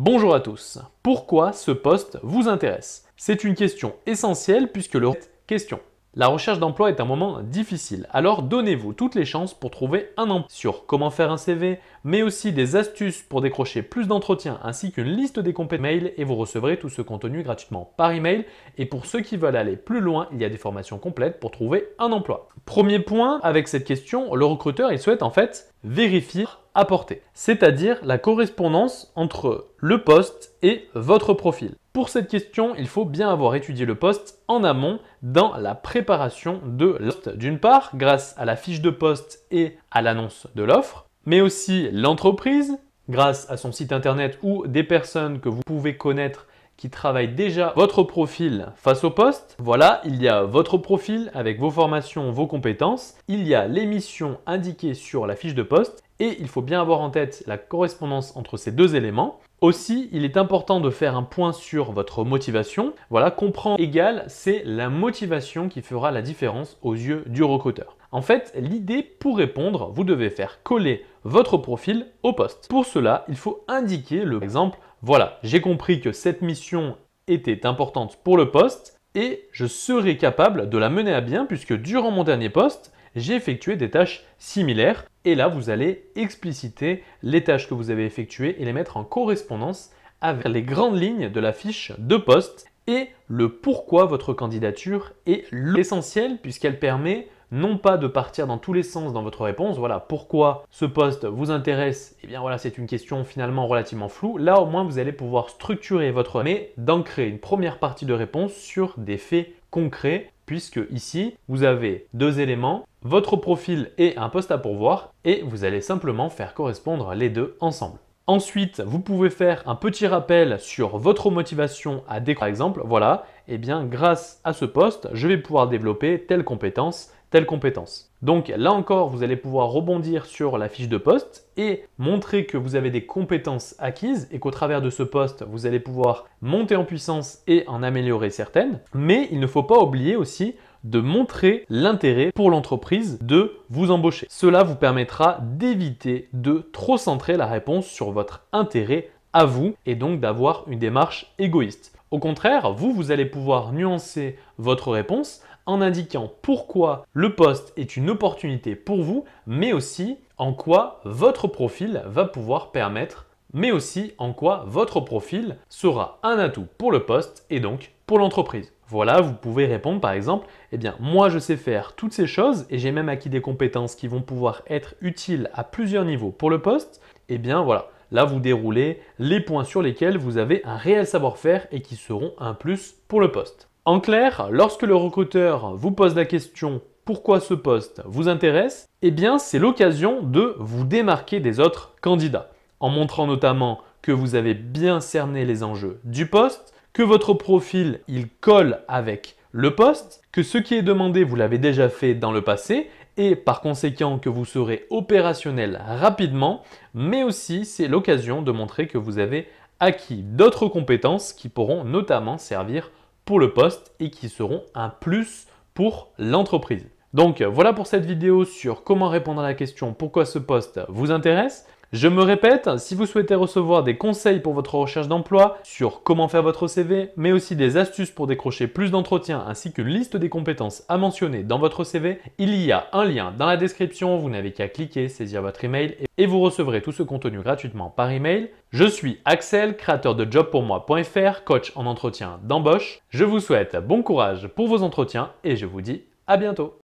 Bonjour à tous. Pourquoi ce poste vous intéresse? C'est une question essentielle puisque le question. La recherche d'emploi est un moment difficile, alors donnez-vous toutes les chances pour trouver un emploi. Sur comment faire un CV, mais aussi des astuces pour décrocher plus d'entretiens ainsi qu'une liste des compétences mail et vous recevrez tout ce contenu gratuitement par email. Et pour ceux qui veulent aller plus loin, il y a des formations complètes pour trouver un emploi. Premier point, avec cette question, le recruteur il souhaite en fait vérifier apporter, c'est-à-dire la correspondance entre le poste et votre profil. Pour cette question, il faut bien avoir étudié le poste en amont dans la préparation de l'offre. D'une part, grâce à la fiche de poste et à l'annonce de l'offre, mais aussi l'entreprise, grâce à son site internet ou des personnes que vous pouvez connaître qui travaillent déjà votre profil face au poste. Voilà, il y a votre profil avec vos formations, vos compétences. Il y a les missions indiquées sur la fiche de poste et il faut bien avoir en tête la correspondance entre ces deux éléments. Aussi, il est important de faire un point sur votre motivation. Voilà, comprendre égal, c'est la motivation qui fera la différence aux yeux du recruteur. En fait, l'idée pour répondre, vous devez faire coller votre profil au poste. Pour cela, il faut indiquer le exemple. Voilà, j'ai compris que cette mission était importante pour le poste et je serai capable de la mener à bien puisque durant mon dernier poste, j'ai effectué des tâches similaires. Et là, vous allez expliciter les tâches que vous avez effectuées et les mettre en correspondance avec les grandes lignes de la fiche de poste et le pourquoi votre candidature est l'essentiel puisqu'elle permet non pas de partir dans tous les sens dans votre réponse, voilà, pourquoi ce poste vous intéresse, eh bien voilà, c'est une question finalement relativement floue. Là, au moins, vous allez pouvoir structurer votre mais d'ancrer une première partie de réponse sur des faits concrets puisque ici, vous avez deux éléments, votre profil et un poste à pourvoir et vous allez simplement faire correspondre les deux ensemble. Ensuite, vous pouvez faire un petit rappel sur votre motivation à découvrir. Par exemple, voilà, eh bien grâce à ce poste, je vais pouvoir développer telle compétence, telle compétence. Donc là encore, vous allez pouvoir rebondir sur la fiche de poste et montrer que vous avez des compétences acquises et qu'au travers de ce poste, vous allez pouvoir monter en puissance et en améliorer certaines. Mais il ne faut pas oublier aussi de montrer l'intérêt pour l'entreprise de vous embaucher. Cela vous permettra d'éviter de trop centrer la réponse sur votre intérêt à vous et donc d'avoir une démarche égoïste. Au contraire, vous allez pouvoir nuancer votre réponse en indiquant pourquoi le poste est une opportunité pour vous, mais aussi en quoi votre profil va pouvoir permettre, mais aussi en quoi votre profil sera un atout pour le poste et donc pour l'entreprise. Voilà, vous pouvez répondre par exemple, eh bien moi je sais faire toutes ces choses et j'ai même acquis des compétences qui vont pouvoir être utiles à plusieurs niveaux pour le poste. Eh bien voilà, là vous déroulez les points sur lesquels vous avez un réel savoir-faire et qui seront un plus pour le poste. En clair, lorsque le recruteur vous pose la question pourquoi ce poste vous intéresse, eh bien c'est l'occasion de vous démarquer des autres candidats en montrant notamment que vous avez bien cerné les enjeux du poste, que votre profil il colle avec le poste, que ce qui est demandé vous l'avez déjà fait dans le passé et par conséquent que vous serez opérationnel rapidement, mais aussi c'est l'occasion de montrer que vous avez acquis d'autres compétences qui pourront notamment servir pour le poste et qui seront un plus pour l'entreprise. Donc voilà pour cette vidéo sur comment répondre à la question pourquoi ce poste vous intéresse. Je me répète, si vous souhaitez recevoir des conseils pour votre recherche d'emploi, sur comment faire votre CV, mais aussi des astuces pour décrocher plus d'entretiens ainsi qu'une liste des compétences à mentionner dans votre CV, il y a un lien dans la description, vous n'avez qu'à cliquer, saisir votre email et vous recevrez tout ce contenu gratuitement par email. Je suis Axel, créateur de jobpourmoi.fr, coach en entretien d'embauche. Je vous souhaite bon courage pour vos entretiens et je vous dis à bientôt.